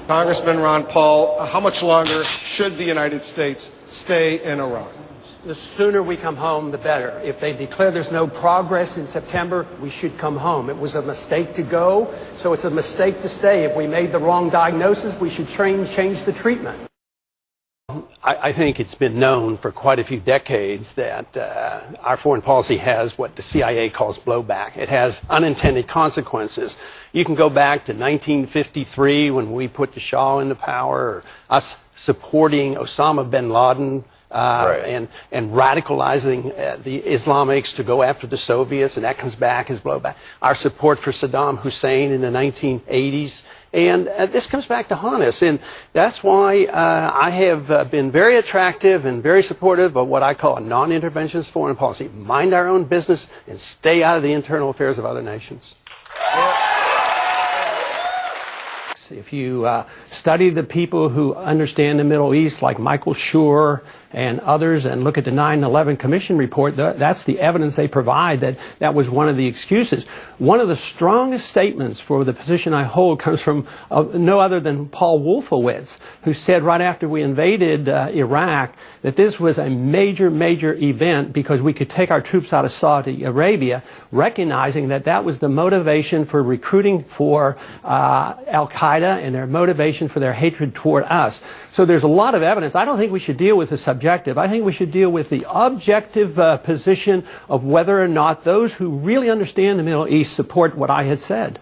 Congressman Ron Paul, how much longer should the United States stay in Iraq? The sooner we come home, the better. If they declare there's no progress in September, we should come home. It was a mistake to go, so it's a mistake to stay. If we made the wrong diagnosis, we should change the treatment. I think it's been known for quite a few decades that our foreign policy has what the CIA calls blowback. It has unintended consequences. You can go back to 1953 when we put the Shah into power, or us supporting Osama bin Laden and radicalizing the Islamics to go after the Soviets, and that comes back as blowback. Our support for Saddam Hussein in the 1980s. And this comes back to haunt us, and that's why I have been very attractive and very supportive of what I call a non-interventionist foreign policy. Mind our own business and stay out of the internal affairs of other nations. If you study the people who understand the Middle East, like Michael Schur and others, and look at the 9/11 Commission report, that's the evidence they provide that that was one of the excuses. One of the strongest statements for the position I hold comes from no other than Paul Wolfowitz, who said right after we invaded Iraq that this was a major, major event because we could take our troops out of Saudi Arabia, recognizing that that was the motivation for recruiting for Al-Qaeda and their motivation for their hatred toward us. So there's a lot of evidence. I don't think we should deal with the subjective. I think we should deal with the objective position of whether or not those who really understand the Middle East support what I had said.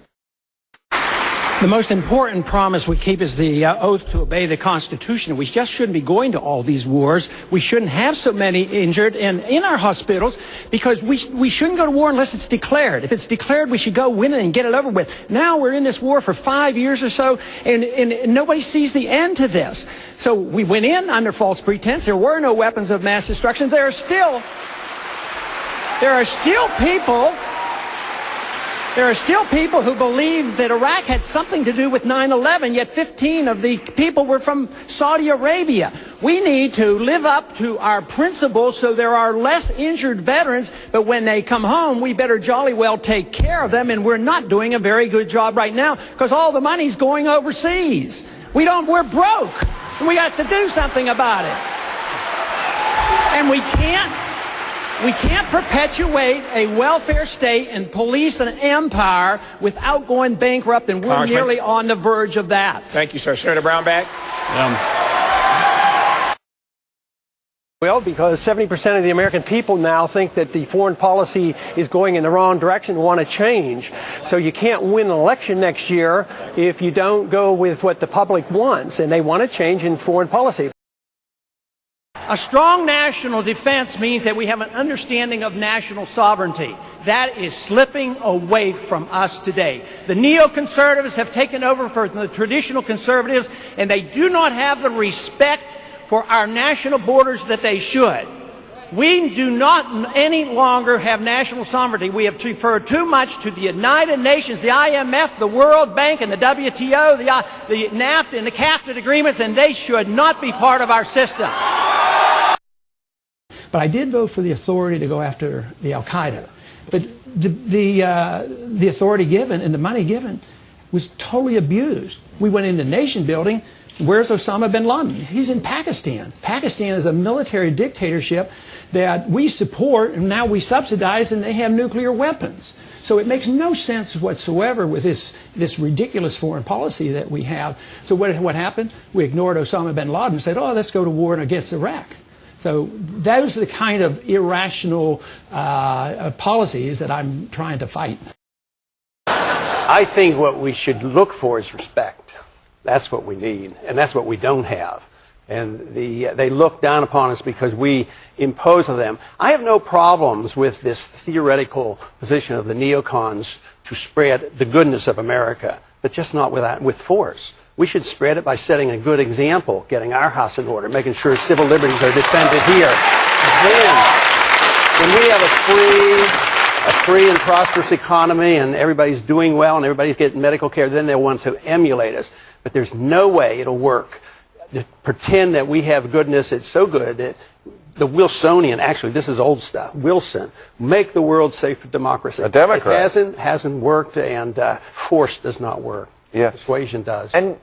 The most important promise we keep is the oath to obey the Constitution. We just shouldn't be going to all these wars. We shouldn't have so many injured in our hospitals because we shouldn't go to war unless it's declared. If it's declared, we should go win it and get it over with. Now we're in this war for 5 years or so, and nobody sees the end to this. So we went in under false pretense. There were no weapons of mass destruction. There are still people who believe that Iraq had something to do with 9/11, yet 15 of the people were from Saudi Arabia. We need to live up to our principles so there are less injured veterans, but when they come home, we better jolly well take care of them, and we're not doing a very good job right now because all the money's going overseas. We're broke, and we got to do something about it. And we can't perpetuate a welfare state and police an empire without going bankrupt, and we're nearly on the verge of that. Thank you, sir. Senator Brownback. Well, because 70% of the American people now think that the foreign policy is going in the wrong direction and want to change. So you can't win an election next year if you don't go with what the public wants, and they want to change in foreign policy. A strong national defense means that we have an understanding of national sovereignty. That is slipping away from us today. The neoconservatives have taken over for the traditional conservatives, and they do not have the respect for our national borders that they should. We do not any longer have national sovereignty. We have referred too much to the United Nations, the IMF, the World Bank, and the WTO, the NAFTA and the CAFTA agreements, and they should not be part of our system. But I did vote for the authority to go after the Al-Qaeda. But the authority given and the money given was totally abused. We went into nation building. Where's Osama bin Laden? He's in Pakistan. Pakistan is a military dictatorship that we support, and now we subsidize, and they have nuclear weapons. So it makes no sense whatsoever with this ridiculous foreign policy that we have. So what happened? We ignored Osama bin Laden and said, oh, let's go to war against Iraq. So those are the kind of irrational policies that I'm trying to fight. I think what we should look for is respect. That's what we need, and that's what we don't have. And they look down upon us because we impose on them. I have no problems with this theoretical position of the neocons to spread the goodness of America, but just not with force. We should spread it by setting a good example, getting our house in order, making sure civil liberties are defended here. Then, when we have a free and prosperous economy and everybody's doing well and everybody's getting medical care, then they'll want to emulate us. But there's no way it'll work to pretend that we have goodness. It's so good that the Wilsonian, actually this is old stuff, Wilson, make the world safe for democracy. A Democrat. It hasn't worked, and force does not work. Yeah. Persuasion does. And